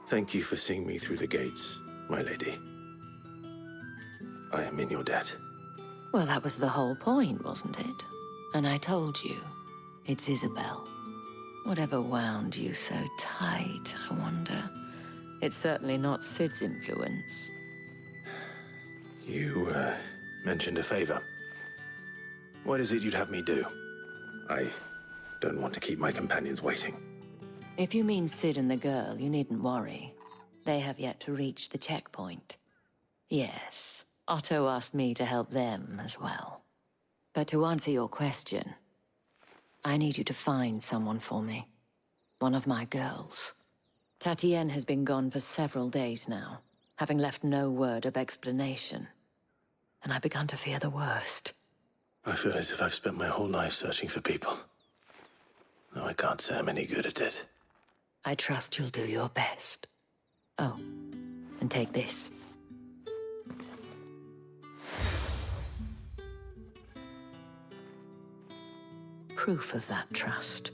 Thank you for seeing me through the gates, my lady. I am in your debt. Well, that was the whole point, wasn't it? And I told you, it's Isabel. Whatever wound you so tight, I wonder. It's certainly not Sid's influence. You, mentioned a favor. What is it you'd have me do? I don't want to keep my companions waiting. If you mean Sid and the girl, you needn't worry. They have yet to reach the checkpoint. Yes, Otto asked me to help them as well. But to answer your question, I need you to find someone for me. One of my girls. Tatienne has been gone for several days now, having left no word of explanation. And I've begun to fear the worst. I feel as if I've spent my whole life searching for people. No, I can't say I'm any good at it. I trust you'll do your best. Oh, and take this. Proof of that trust.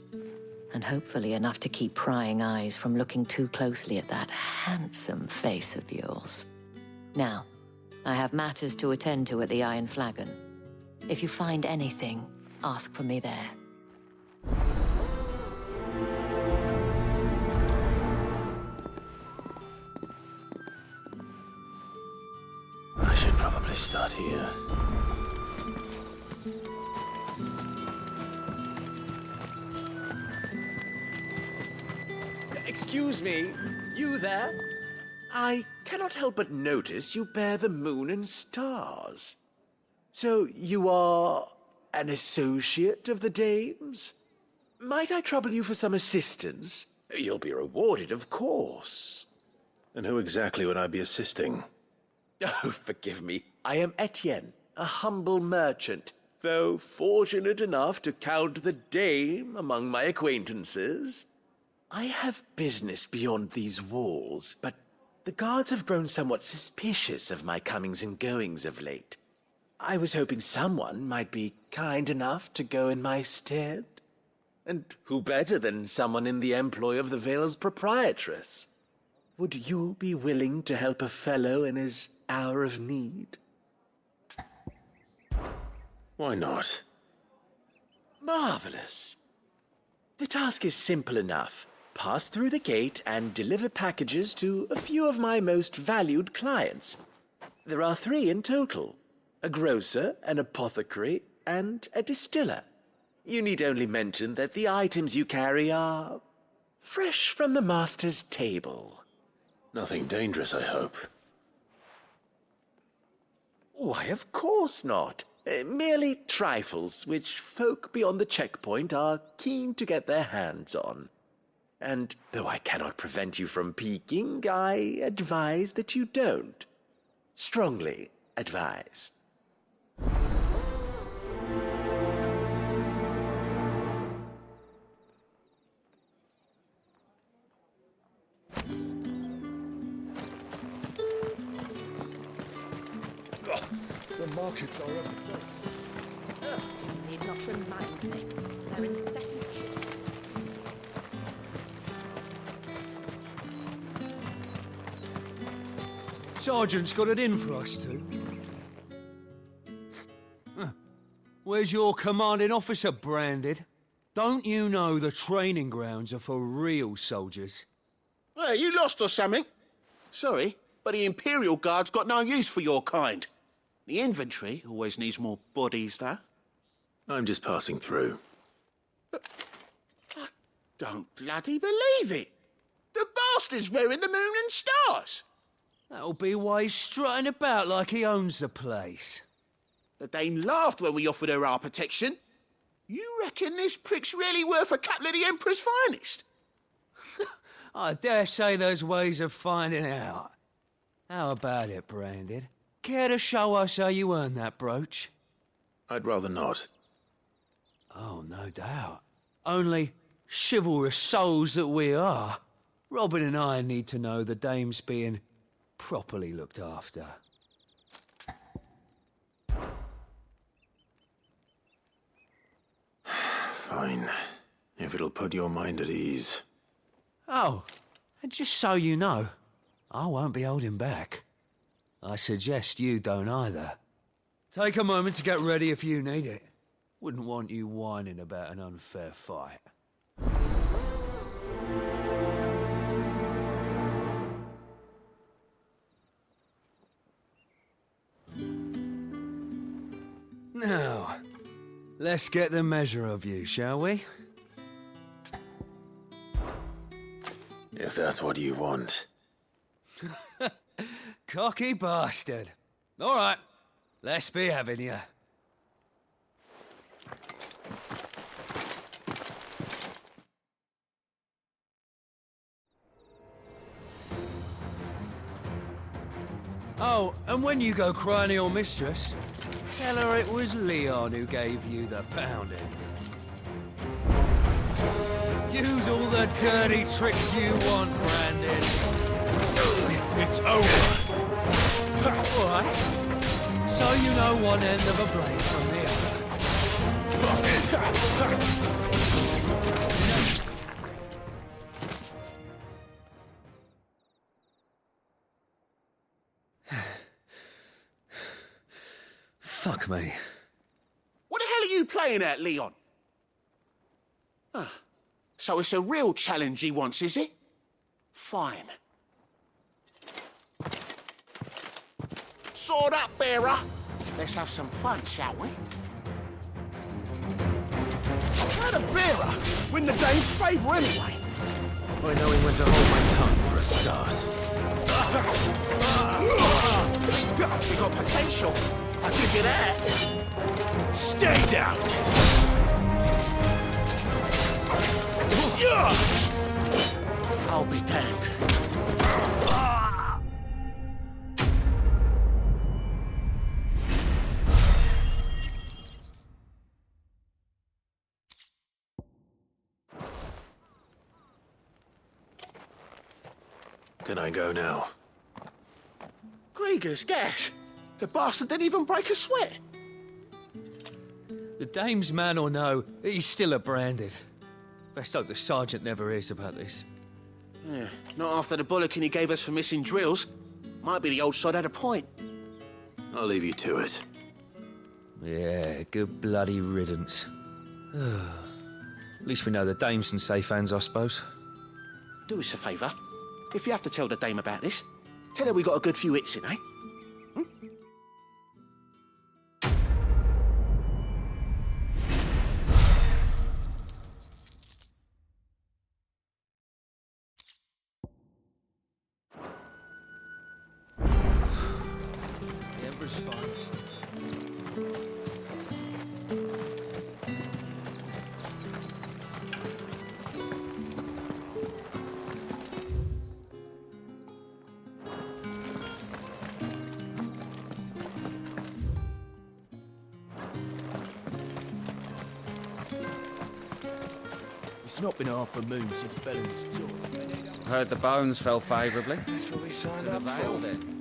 And hopefully enough to keep prying eyes from looking too closely at that handsome face of yours. Now, I have matters to attend to at the Iron Flagon. If you find anything, ask for me there. I should probably start here. Excuse me, you there? I cannot help but notice you bear the moon and stars. So you are an associate of the dames? Might I trouble you for some assistance? You'll be rewarded, of course. And who exactly would I be assisting? Oh, forgive me. I am Etienne, a humble merchant, though fortunate enough to count the dame among my acquaintances. I have business beyond these walls, but the guards have grown somewhat suspicious of my comings and goings of late. I was hoping someone might be kind enough to go in my stead. And who better than someone in the employ of the Vale's proprietress? Would you be willing to help a fellow in his hour of need? Why not? Marvelous. The task is simple enough. Pass through the gate and deliver packages to a few of my most valued clients. There are 3 in total. A grocer, an apothecary, and a distiller. You need only mention that the items you carry are fresh from the master's table. Nothing dangerous, I hope. Why, of course not. Merely trifles which folk beyond the checkpoint are keen to get their hands on. And though I cannot prevent you from peeking, I advise that you don't. Strongly advise. The markets are everywhere. You need not remind me. They're incessant shit. Sergeant's got it in for us two. Where's your commanding officer branded? Don't you know the training grounds are for real soldiers? Hey, you lost or something? Sorry, but the Imperial Guard's got no use for your kind. The infantry always needs more bodies, though. I'm just passing through. I don't bloody believe it. The bastard's wearing the moon and stars. That'll be why he's strutting about like he owns the place. The Dane laughed when we offered her our protection. You reckon this prick's really worth a couple of the Emperor's finest? I dare say there's ways of finding out. How about it, Branded? Care to show us how you earned that brooch? I'd rather not. Oh, no doubt. Only chivalrous souls that we are, Robin and I need to know the dame's being properly looked after. Fine. If it'll put your mind at ease. Oh, And just so you know, I won't be holding back. I suggest you don't either. Take a moment to get ready if you need it. Wouldn't want you whining about an unfair fight. Now, let's get the measure of you, shall we? If that's what you want. Cocky bastard. All right, let's be having you. Oh, and when you go crying to your mistress, tell her it was Leon who gave you the pounding. Use all the dirty tricks you want, Brandon. It's over. All right. So you know one end of a blade from the other. Fuck me. What the hell are you playing at, Leon? So it's a real challenge he wants, is it? Fine. Sword up, bearer. Let's have some fun, shall we? How'd a bearer win the dame's favour anyway? By knowing when to hold my tongue for a start. You got potential. I'll give you that. Stay down. I'll be damned. Can I go now? Grieger's gas. The bastard didn't even break a sweat. The dame's man or no, he's still a branded. Best hope the sergeant never hears about this. Yeah, not after the bullocking he gave us for missing drills. Might be the old sod had a point. I'll leave you to it. Yeah, good bloody riddance. At least we know the dame's in safe hands, I suppose. Do us a favour. If you have to tell the dame about this, tell her we got a good few hits in, eh? The Emperor's finest. It's not been half a moon since Bellum's tour. Heard the bones fell favourably. That's what we signed To the up Vale, for. then.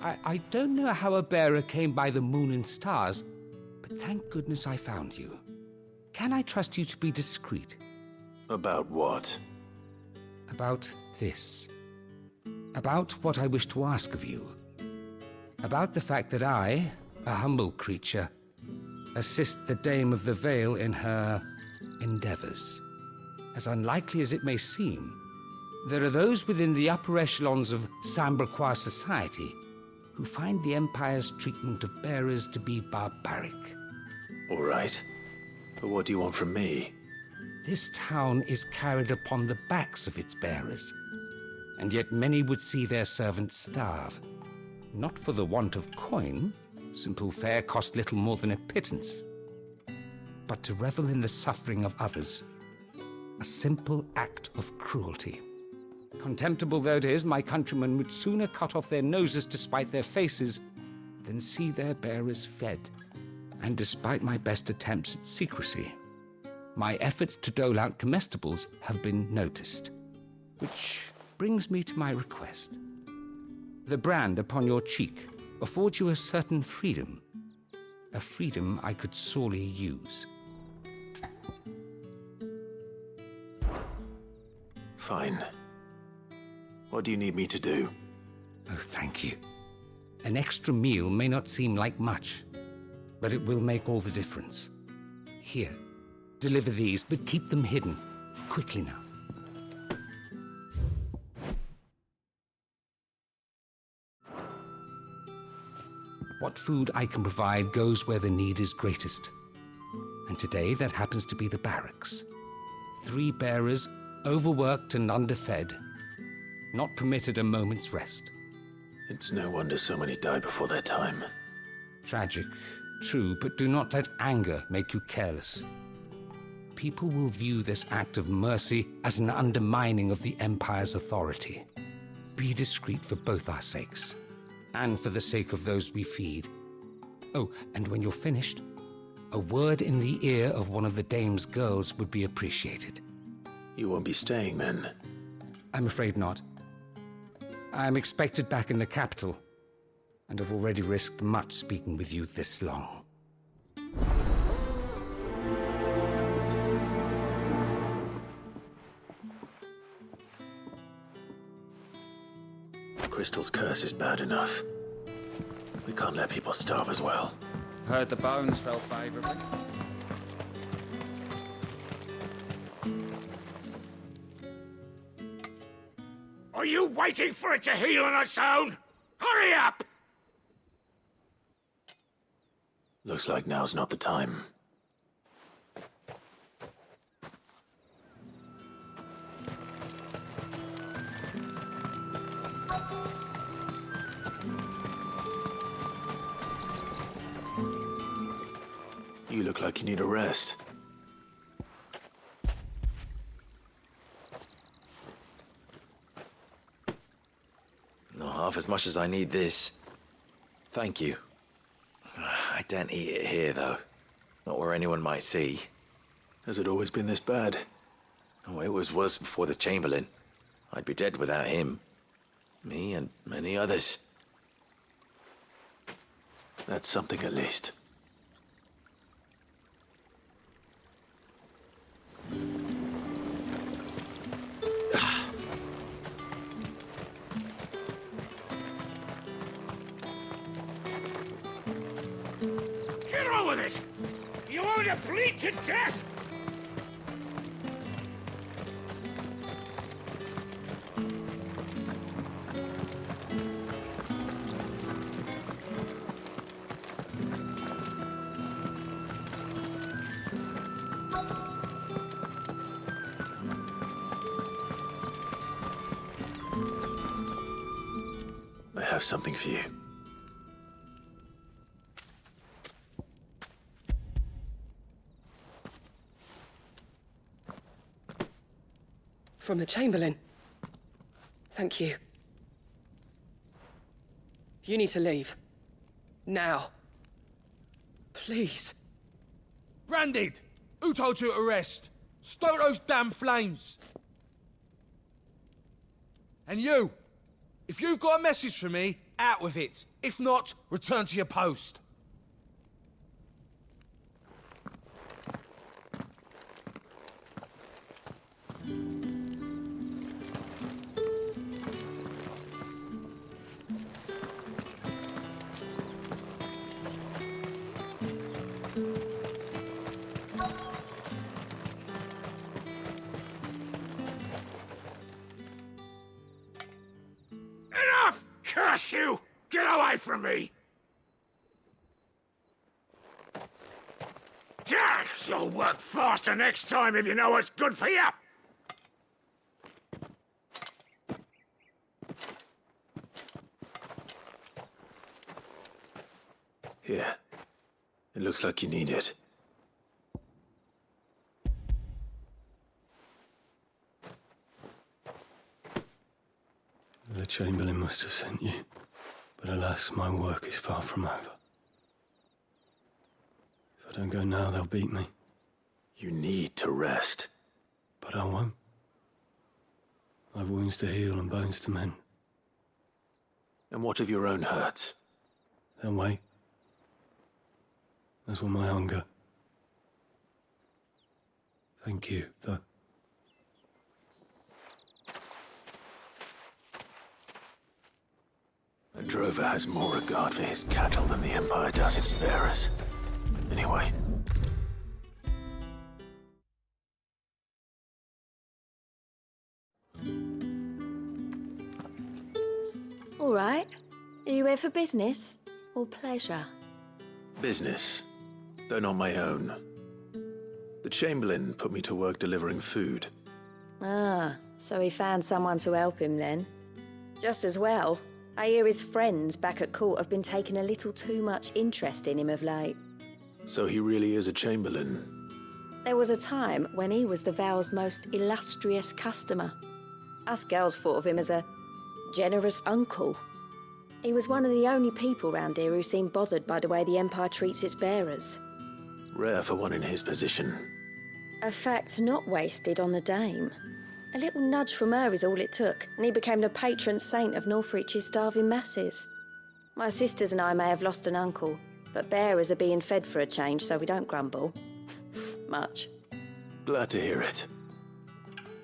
I don't know how a bearer came by the moon and stars, but thank goodness I found you. Can I trust you to be discreet? About what? About this. About what I wish to ask of you. About the fact that I, a humble creature, assist the Dame of the Vale in her endeavours. As unlikely as it may seem, there are those within the upper echelons of Samberquois society who find the Empire's treatment of bearers to be barbaric. All right. But what do you want from me? This town is carried upon the backs of its bearers, and yet many would see their servants starve. Not for the want of coin, simple fare cost little more than a pittance, but to revel in the suffering of others, a simple act of cruelty. Contemptible though it is, my countrymen would sooner cut off their noses to spite their faces than see their bearers fed. And despite my best attempts at secrecy, my efforts to dole out comestibles have been noticed. Which brings me to my request. The brand upon your cheek affords you a certain freedom, a freedom I could sorely use. Fine. What do you need me to do? Oh, thank you. An extra meal may not seem like much, but it will make all the difference. Here, deliver these, but keep them hidden. Quickly now. What food I can provide goes where the need is greatest. And today, that happens to be the barracks. 3 bearers, overworked and underfed, not permitted a moment's rest. It's no wonder so many die before their time. Tragic, true, but do not let anger make you careless. People will view this act of mercy as an undermining of the Empire's authority. Be discreet for both our sakes, and for the sake of those we feed. Oh, and when you're finished, a word in the ear of one of the dame's girls would be appreciated. You won't be staying then? I'm afraid not. I'm expected back in the capital, and have already risked much speaking with you this long. Crystal's curse is bad enough. We can't let people starve as well. Heard the bones fell favorably. Are you waiting for it to heal on its own? Hurry up! Looks like now's not the time. You look like you need a rest. Not half as much as I need this. Thank you. I daren't eat it here, though. Not where anyone might see. Has it always been this bad? Oh, it was worse before the Chamberlain. I'd be dead without him. Me and many others. That's something at least. Get on with it! You want to bleed to death? I have something for you. From the Chamberlain. Thank you. You need to leave. Now. Please. Branded! Who told you to rest? Stoke those damn flames! And you! If you've got a message for me, out with it. If not, return to your post. Enough! Curse you! Get away from me! You'll work faster next time if you know what's good for you! Here. It looks like you need it. The Chamberlain must have sent you, but alas, my work is far from over. If I don't go now, they'll beat me. You need to rest. But I won't. I've wounds to heal and bones to mend. And what of your own hurts? They'll wait. As will my hunger. Thank you, though. A drover has more regard for his cattle than the Empire does its bearers. Anyway. All right. Are you here for business or pleasure? Business, though not my own. The Chamberlain put me to work delivering food. Ah, so he found someone to help him then. Just as well. I hear his friends back at court have been taking a little too much interest in him of late. So he really is a Chamberlain? There was a time when he was the Val's most illustrious customer. Us girls thought of him as a generous uncle. He was one of the only people round here who seemed bothered by the way the Empire treats its bearers. Rare for one in his position. A fact not wasted on the dame. A little nudge from her is all it took, and he became the patron saint of Northreach's starving masses. My sisters and I may have lost an uncle, but bearers are being fed for a change, so we don't grumble. Much. Glad to hear it.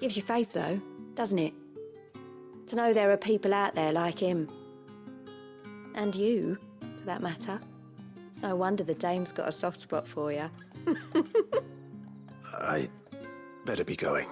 Gives you faith, though, doesn't it? To know there are people out there like him. And you, for that matter. It's no wonder the dame's got a soft spot for you. I better be going.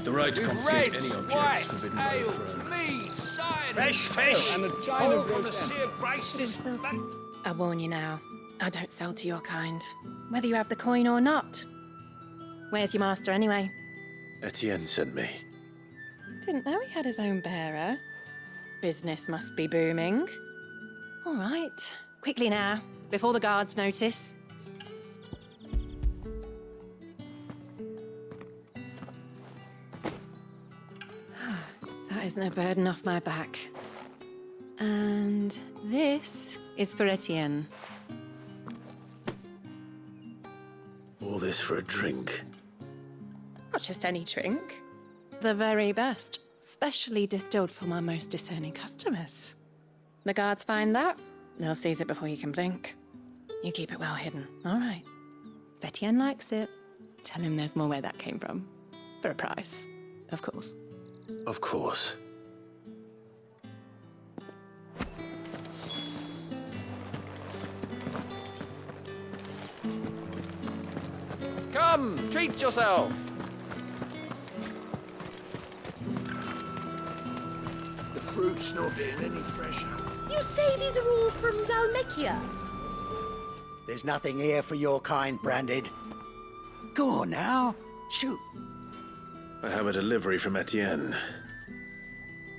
The right to confiscate any objects forbidden by the throne. mead, cider... Fresh fish! and a china All of from the roast seared braces. I warn you now, I don't sell to your kind, whether you have the coin or not. Where's your master anyway? Etienne sent me. Didn't know he had his own bearer. Business must be booming. All right, quickly now, before the guards notice. That is no burden off my back. And this is for Etienne. All this for a drink. Not just any drink. The very best. Specially distilled for my most discerning customers. The guards find that, they'll seize it before you can blink. You keep it well hidden, all right? If Etienne likes it, tell him there's more where that came from. For a price, of course. Of course. Come, treat yourself. The fruit's not getting any fresher. You say these are all from Dalmekia? There's nothing here for your kind, Branded. Go on now, shoot. I have a delivery from Etienne.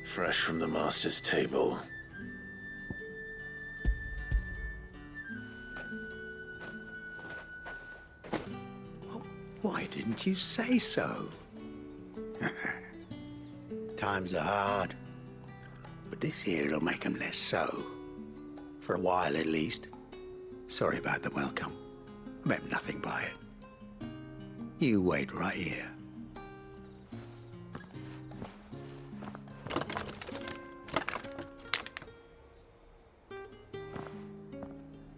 Fresh from the master's table. Why didn't you say so? Times are hard. But this here'll make 'em less so. For a while, at least. Sorry about the welcome. Meant nothing by it. You wait right here.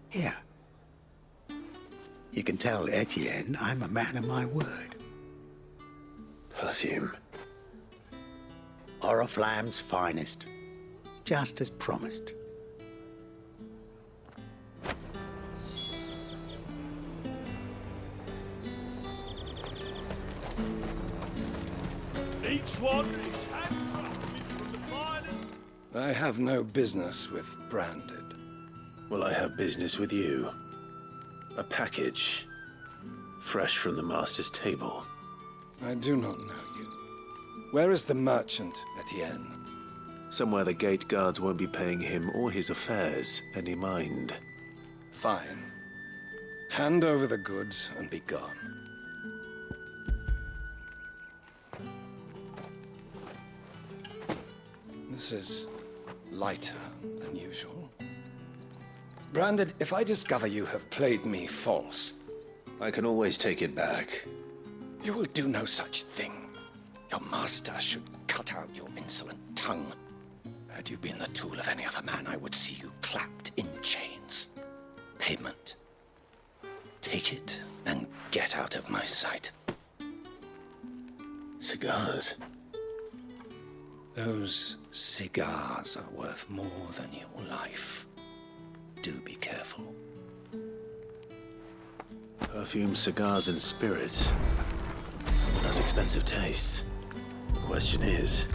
Here. You can tell Etienne I'm a man of my word. Perfume. Oriflamme's finest. Just as promised. Each one is handcrafted from the finest. I have no business with Branded. Well, I have business with you. A package. Fresh from the master's table. I do not know you. Where is the merchant, Etienne? Somewhere the gate guards won't be paying him or his affairs any mind. Fine. Hand over the goods and be gone. This is lighter than usual. Branded, if I discover you have played me false... I can always take it back. You will do no such thing. Your master should cut out your insolent tongue. Had you been the tool of any other man, I would see you clapped in chains. Payment. Take it and get out of my sight. Cigars? Those cigars are worth more than your life. Do be careful. Perfume, cigars, and spirits. Someone has expensive tastes. The question is...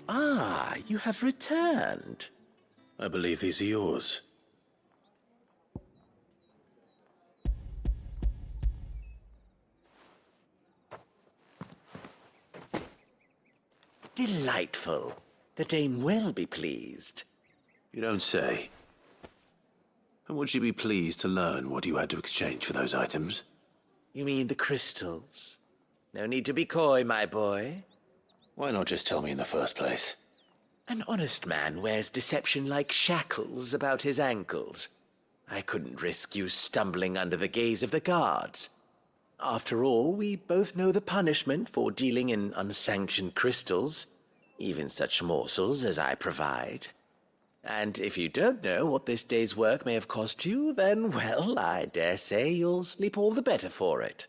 Ah, you have returned. I believe these are yours. Delightful. The dame will be pleased. You don't say. And would she be pleased to learn what you had to exchange for those items? You mean the crystals? No need to be coy, my boy. Why not just tell me in the first place? An honest man wears deception like shackles about his ankles. I couldn't risk you stumbling under the gaze of the guards. After all, we both know the punishment for dealing in unsanctioned crystals, even such morsels as I provide. And if you don't know what this day's work may have cost you, then, well, I dare say you'll sleep all the better for it.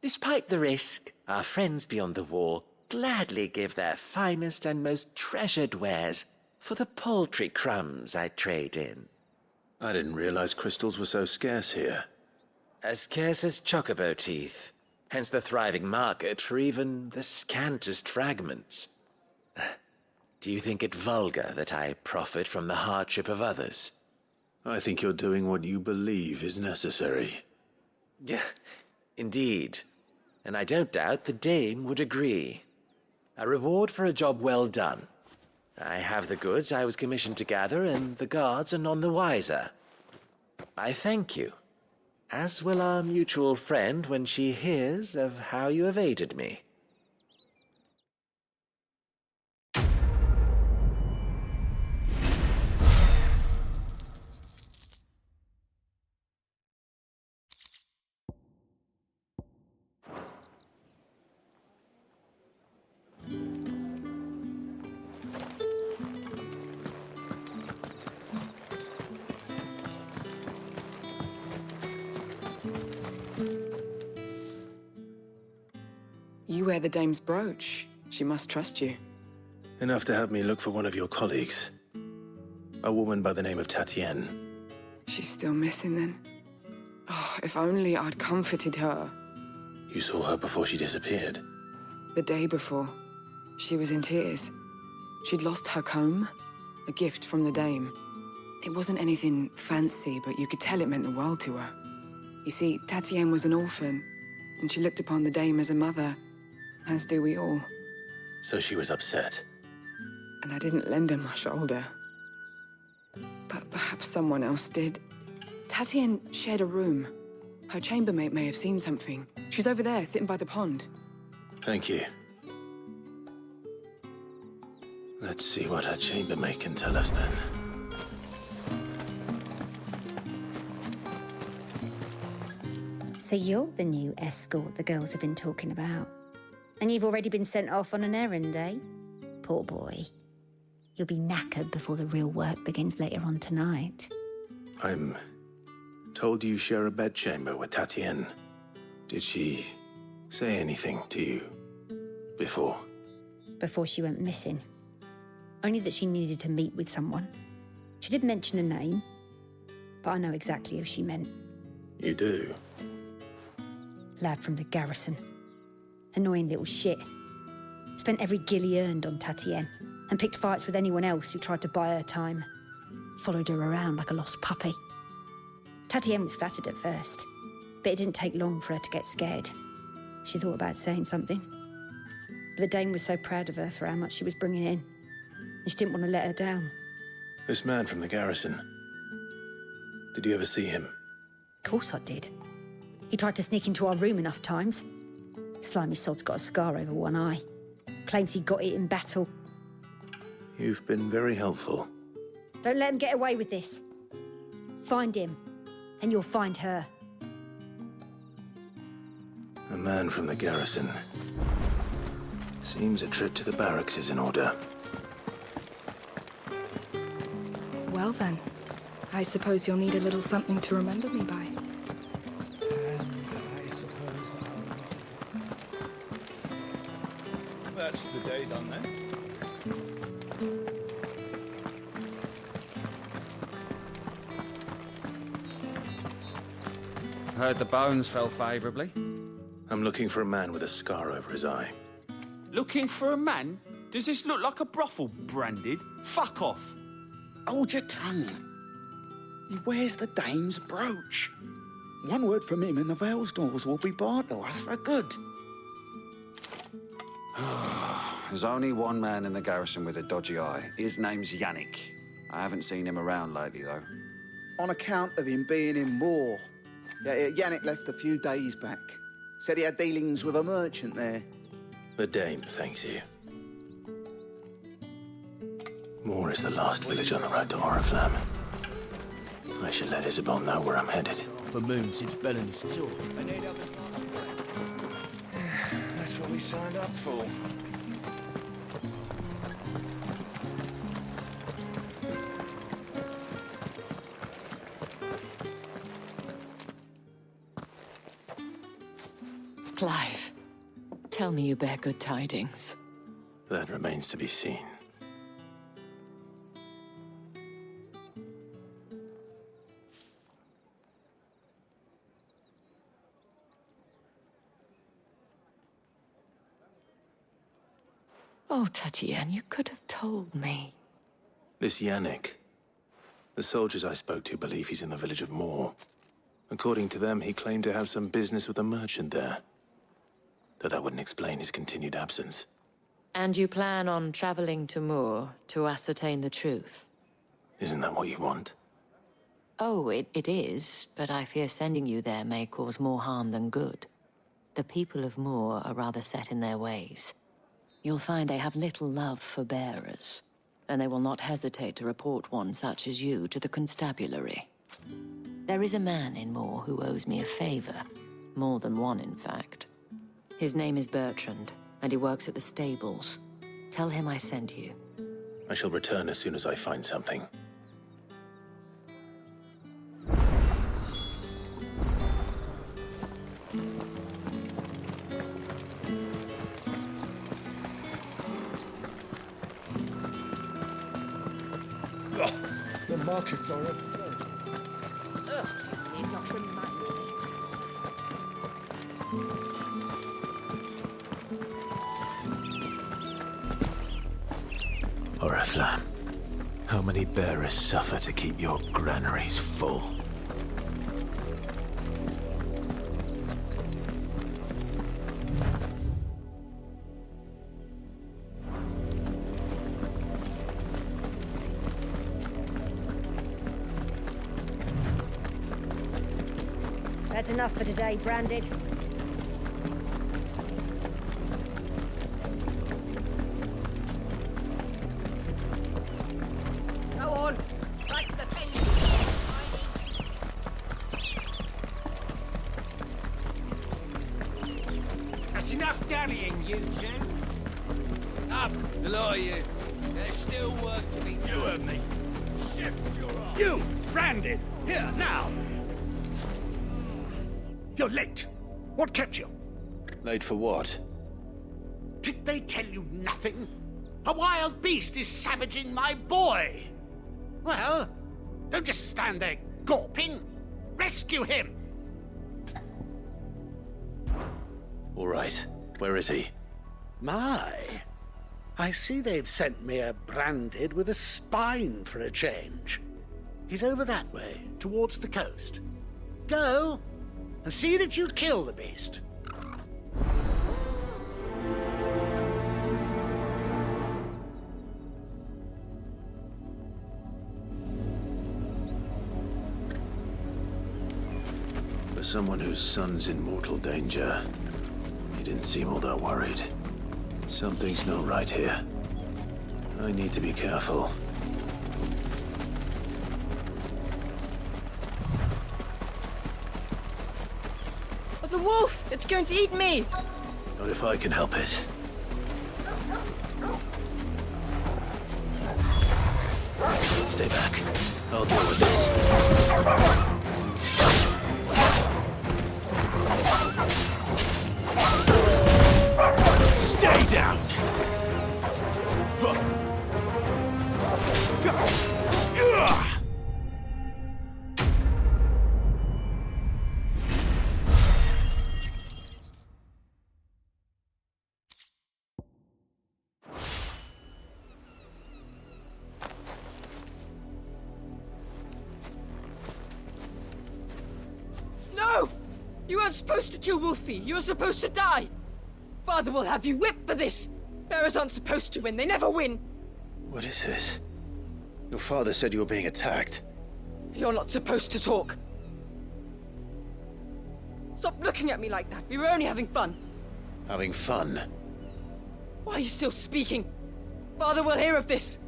Despite the risk, our friends beyond the wall gladly give their finest and most treasured wares for the paltry crumbs I trade in. I didn't realize crystals were so scarce here. As scarce as chocobo teeth, hence the thriving market for even the scantest fragments. Do you think it vulgar that I profit from the hardship of others? I think you're doing what you believe is necessary. Yeah, indeed. And I don't doubt the dame would agree. A reward for a job well done. I have the goods I was commissioned to gather, and the guards are none the wiser. I thank you, as will our mutual friend when she hears of how you have aided me. You wear the dame's brooch. She must trust you. Enough to have me look for one of your colleagues. A woman by the name of Tatienne. She's still missing then. Oh, if only I'd comforted her. You saw her before she disappeared? The day before. She was in tears. She'd lost her comb, a gift from the dame. It wasn't anything fancy, but you could tell it meant the world to her. You see, Tatienne was an orphan, and she looked upon the dame as a mother, as do we all. So she was upset. And I didn't lend her my shoulder. But perhaps someone else did. Tatienne shared a room. Her chambermaid may have seen something. She's over there, sitting by the pond. Thank you. Let's see what her chambermaid can tell us then. So you're the new escort the girls have been talking about. And you've already been sent off on an errand, eh? Poor boy. You'll be knackered before the real work begins later on tonight. I'm told you share a bedchamber with Tatienne. Did she say anything to you before? Before she went missing. Only that she needed to meet with someone. She did mention a name, but I know exactly who she meant. You do? Lad from the garrison. Annoying little shit. Spent every guil he earned on Tatienne, and picked fights with anyone else who tried to buy her time. Followed her around like a lost puppy. Tatienne was flattered at first, but it didn't take long for her to get scared. She thought about saying something. But the dame was so proud of her for how much she was bringing in, and she didn't want to let her down. This man from the garrison. Did you ever see him? Of course I did. He tried to sneak into our room enough times. Slimy sod's got a scar over one eye. Claims he got it in battle. You've been very helpful. Don't let him get away with this. Find him, and you'll find her. A man from the garrison. Seems a trip to the barracks is in order. Well then, I suppose you'll need a little something to remember me by. That's the day done then. Heard the bones fell favourably. I'm looking for a man with a scar over his eye. Looking for a man? Does this look like a brothel, Branded? Fuck off. Hold your tongue. He wears the dame's brooch. One word from him and the Vale's doors will be barred to us for good. There's only one man in the garrison with a dodgy eye. His name's Yannick. I haven't seen him around lately, though. On account of him being in war. Yeah, Yannick left a few days back. Said he had dealings with a merchant there. The dame thanks you. Moor is the last village on the road to Oriflamme. I should let Isabel know where I'm headed. For moon since Bellen's tour. That's what we signed up for. Clive, tell me you bear good tidings. That remains to be seen. Oh, Tatienne, you could have told me. This Yannick. The soldiers I spoke to believe he's in the village of Moor. According to them, he claimed to have some business with a merchant there. Though that wouldn't explain his continued absence. And you plan on traveling to Moor to ascertain the truth? Isn't that what you want? Oh, it is, but I fear sending you there may cause more harm than good. The people of Moor are rather set in their ways. You'll find they have little love for bearers, and they will not hesitate to report one such as you to the constabulary. There is a man in Moor who owes me a favor. More than one, in fact. His name is Bertrand, and he works at the stables. Tell him I sent you. I shall return as soon as I find something. The markets are everywhere. Ugh, you need not remind me. Oriflamme, how many bearers suffer to keep your granaries full? That's enough for today, Branded. Go on, right to the pen. That's enough dallying, you two. Up, the lot of you. There's still work to be done. You heard me. Shift your arm. You, Branded, here, now. You're late. What kept you? Late for what? Did they tell you nothing? A wild beast is savaging my boy. Well, don't just stand there gawping. Rescue him. All right. Where is he? My. I see they've sent me a Branded with a spine for a change. He's over that way, towards the coast. Go, and see that you kill the beast. someone whose son's in mortal danger, he didn't seem all that worried. Something's not right here. I need to be careful. Oh, the wolf! It's going to eat me! Not if I can help it. Stay back. I'll deal with this. Stay down! No! You weren't supposed to kill Wolfie. You were supposed to die. Father will have you whipped for this. Bearers aren't supposed to win. They never win. What is this? Your father said you were being attacked. You're not supposed to talk. Stop looking at me like that. We were only having fun. Having fun? Why are you still speaking? Father will hear of this.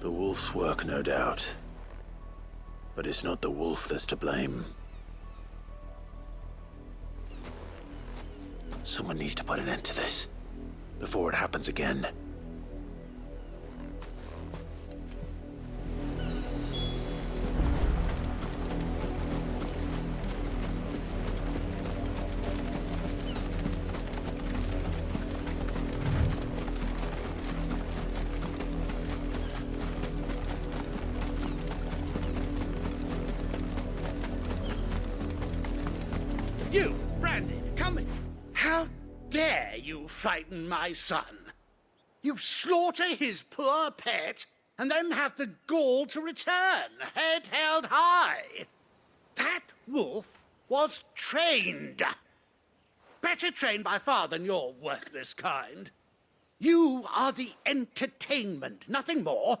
The wolf's work, no doubt. But it's not the wolf that's to blame. Someone needs to put an end to this, before it happens again. You, Brandon, come in. How dare you frighten my son? You slaughter his poor pet and then have the gall to return, head held high. That wolf was trained. Better trained by far than your worthless kind. You are the entertainment, nothing more.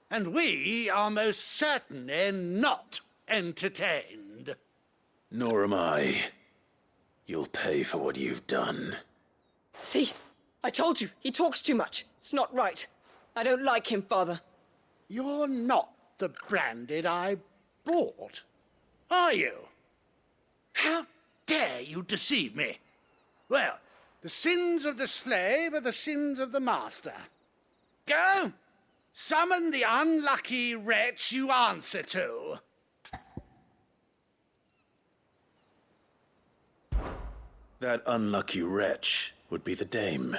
And we are most certainly not entertained. Nor am I. You'll pay for what you've done. See? I told you, he talks too much. It's not right. I don't like him, Father. You're not the Branded I bought, are you? How dare you deceive me? Well, the sins of the slave are the sins of the master. Go, summon the unlucky wretch you answer to. That unlucky wretch would be the dame.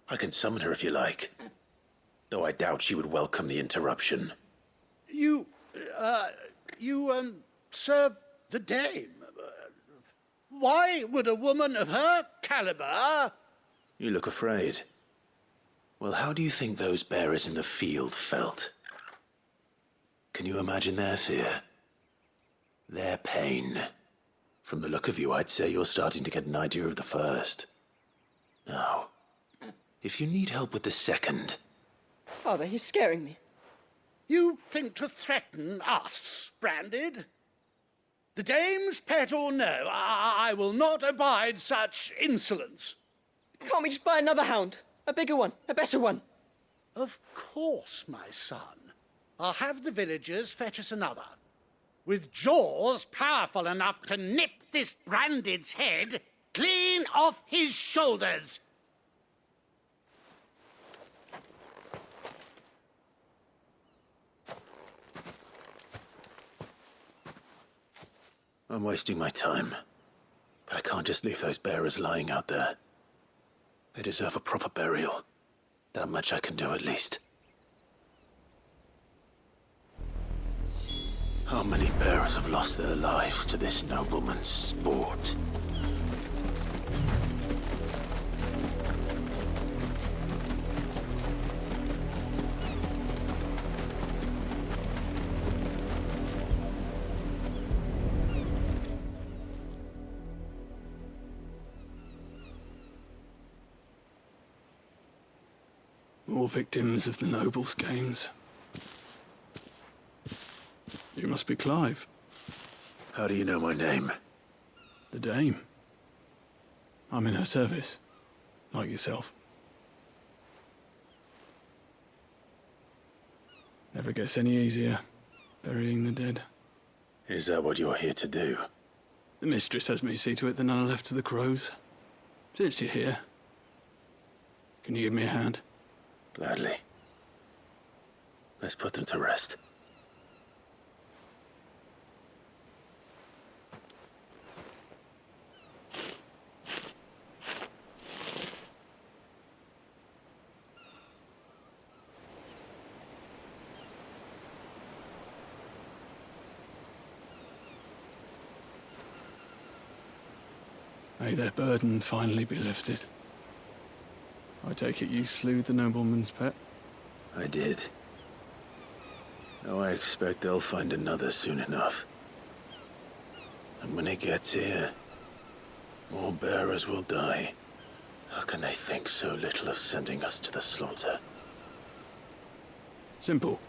I can summon her if you like. Though I doubt she would welcome the interruption. You serve the dame. Why would a woman of her caliber... You look afraid. Well, how do you think those bearers in the field felt? Can you imagine their fear? Their pain? From the look of you, I'd say you're starting to get an idea of the first. Now, if you need help with the second... Father, he's scaring me. You think to threaten us, Branded? The dame's pet or no, I will not abide such insolence. Can't we just buy another hound? A bigger one, a better one. Of course, my son. I'll have the villagers fetch us another. With jaws powerful enough to nip this Branded's head clean off his shoulders. I'm wasting my time. But I can't just leave those bearers lying out there. They deserve a proper burial. That much I can do at least. How many bearers have lost their lives to this nobleman's sport? More victims of the nobles' games. You must be Clive. How do you know my name? The Dame. I'm in her service, like yourself. Never gets any easier, burying the dead. Is that what you're here to do? The mistress has me see to it that none are left to the crows. Since you're here, can you give me a hand? Gladly. Let's put them to rest. May their burden finally be lifted. I take it you slew the nobleman's pet? I did. Now I expect they'll find another soon enough. And when it gets here, more bearers will die. How can they think so little of sending us to the slaughter? Simple.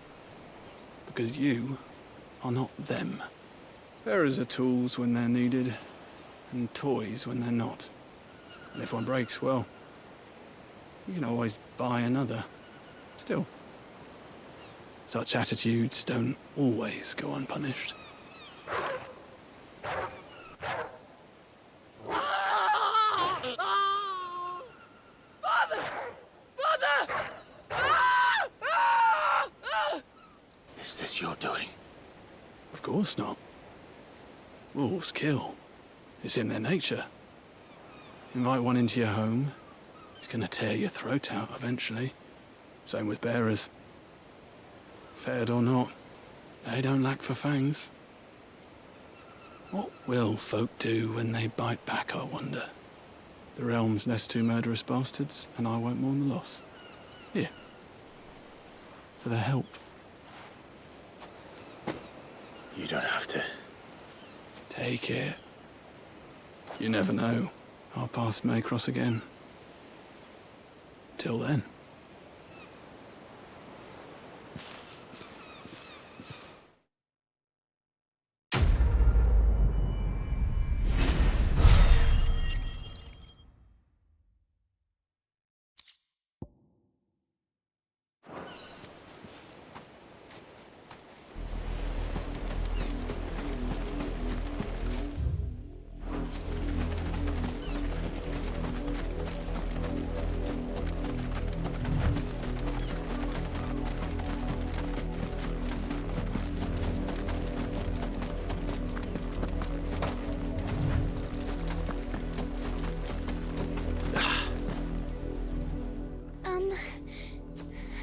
Because you are not them. Bearers are tools when they're needed, and toys when they're not. And if one breaks, well, you can always buy another. Still, such attitudes don't always go unpunished. Is this your doing? Of course not. Wolves kill. It's in their nature. Invite one into your home, he's gonna tear your throat out eventually. Same with bearers. Fed or not, they don't lack for fangs. What will folk do when they bite back, I wonder? The realm's nest two murderous bastards, and I won't mourn the loss. Here. For their help. You don't have to. Take it. You never know. Our paths may cross again. Till then.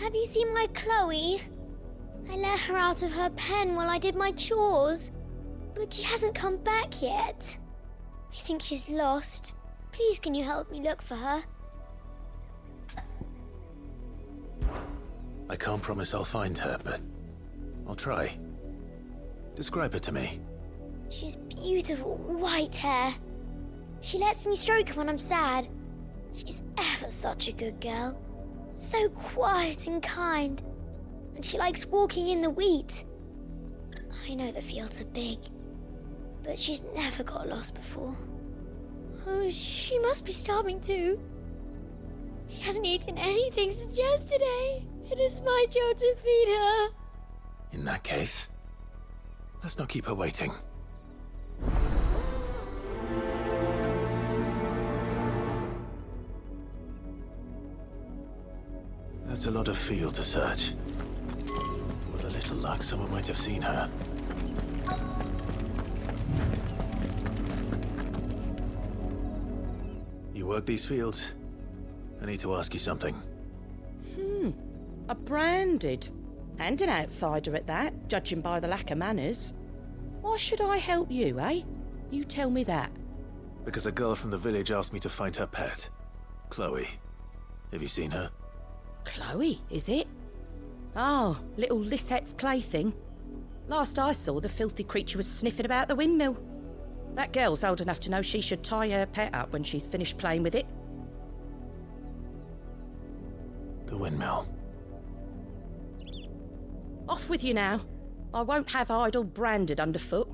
Have you seen my Chloe? I let her out of her pen while I did my chores, but she hasn't come back yet. I think she's lost. Please, can you help me look for her? I can't promise I'll find her, but I'll try. Describe her to me. She has beautiful white hair. She lets me stroke her when I'm sad. She's ever such a good girl. So quiet and kind. And she likes walking in the wheat. I know the fields are big, but she's never got lost before. Oh, she must be starving too. She hasn't eaten anything since yesterday. It is my job to feed her. In that case, let's not keep her waiting. That's a lot of field to search. With a little luck, someone might have seen her. You work these fields? I need to ask you something. A branded. And an outsider at that, judging by the lack of manners. Why should I help you, eh? You tell me that. Because a girl from the village asked me to find her pet. Chloe. Have you seen her? Chloe, is it? Oh, little Lisette's plaything. Last I saw, the filthy creature was sniffing about the windmill. That girl's old enough to know she should tie her pet up when she's finished playing with it. The windmill. Off with you now. I won't have idle branded underfoot.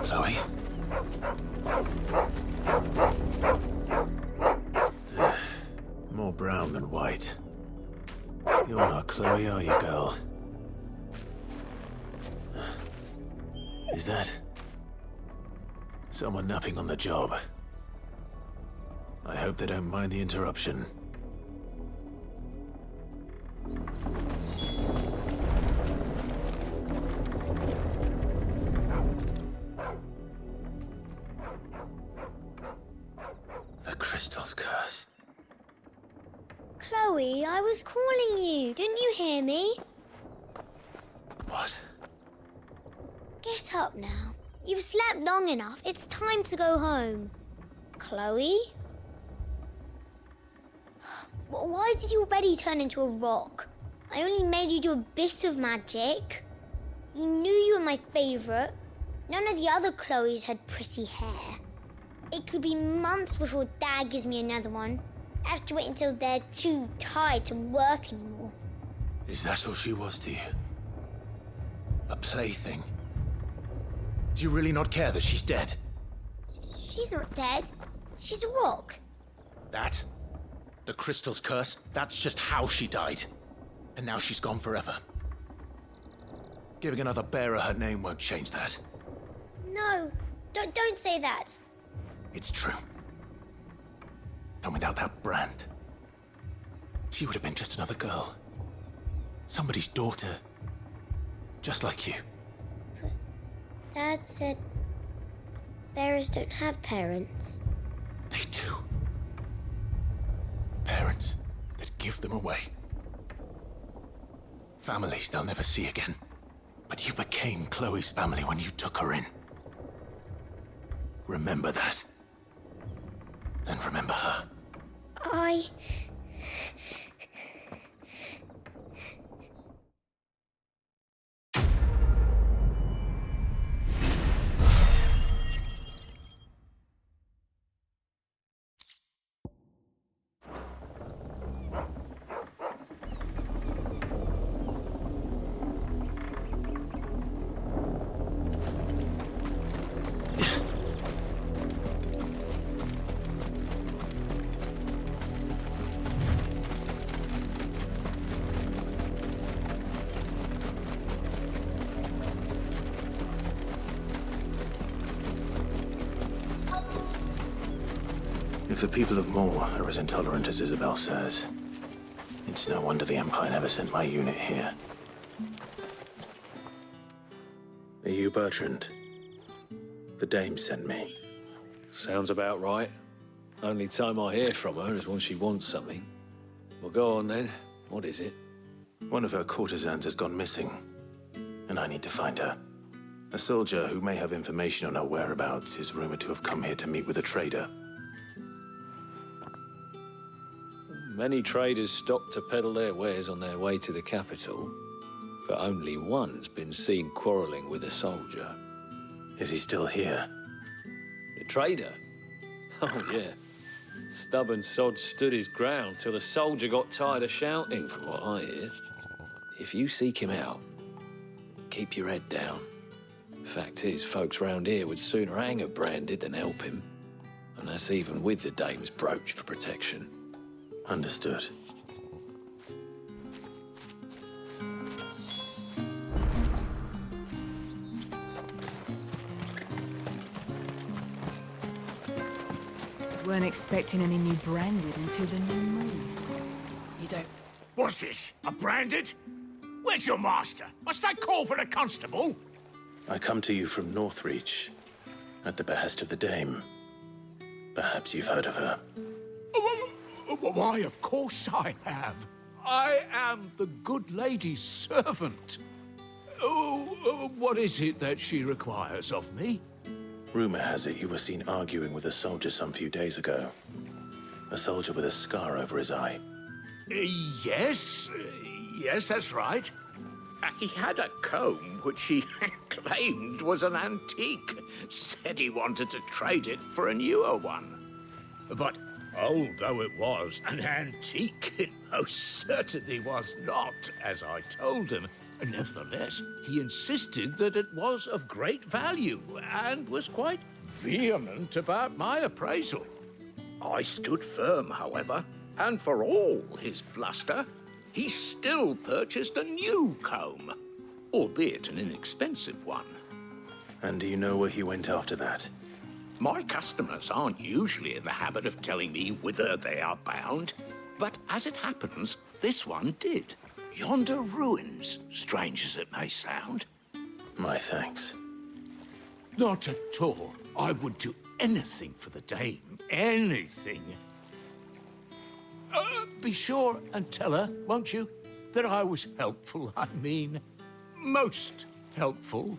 Chloe? More brown than white. You're not Chloe, are you, girl? Is that someone napping on the job? I hope they don't mind the interruption. The crystal's curse. Chloe, I was calling you. Didn't you hear me? What? Get up now. You've slept long enough. It's time to go home. Chloe? Why did you already turn into a rock? I only made you do a bit of magic. You knew you were my favourite. None of the other Chloes had pretty hair. It could be months before Dad gives me another one. I have to wait until they're too tired to work anymore. Is that all she was to you? A plaything? Do you really not care that she's dead? She's not dead. She's a rock. That? The crystal's curse? That's just how she died. And now she's gone forever. Giving another bearer her name won't change that. No, don't say that. It's true. And without that brand, she would have been just another girl. Somebody's daughter. Just like you. But Dad said bearers don't have parents. They do. Parents that give them away. Families they'll never see again. But you became Chloe's family when you took her in. Remember that. And remember her. If the people of Moor are as intolerant as Isabel says, it's no wonder the Empire never sent my unit here. Are you Bertrand? The dame sent me. Sounds about right. Only time I hear from her is when she wants something. Well, go on then. What is it? One of her courtesans has gone missing, and I need to find her. A soldier who may have information on her whereabouts is rumored to have come here to meet with a trader. Many traders stop to peddle their wares on their way to the capital, but only one's been seen quarrelling with a soldier. Is he still here? The trader? Oh, yeah. Stubborn sod stood his ground till the soldier got tired of shouting, from what I hear. If you seek him out, keep your head down. Fact is, folks round here would sooner hang a branded than help him. And that's even with the dame's brooch for protection. Understood. Weren't expecting any new branded until the new moon. You don't... What's this? A branded? Where's your master? Must I call for the constable? I come to you from Northreach, at the behest of the dame. Perhaps you've heard of her. Why, of course I have. I am the good lady's servant. What is it that she requires of me? Rumor has it you were seen arguing with a soldier some few days ago. A soldier with a scar over his eye. Yes, that's right. He had a comb which he claimed was an antique. Said he wanted to trade it for a newer one. But old though it was, an antique it most certainly was not, as I told him. Nevertheless, he insisted that it was of great value and was quite vehement about my appraisal. I stood firm, however, and for all his bluster, he still purchased a new comb, albeit an inexpensive one. And do you know where he went after that? My customers aren't usually in the habit of telling me whither they are bound, but as it happens, this one did. Yonder ruins, strange as it may sound. My thanks. Not at all. I would do anything for the dame. Anything. Be sure and tell her, won't you, that I was helpful. I mean, most helpful.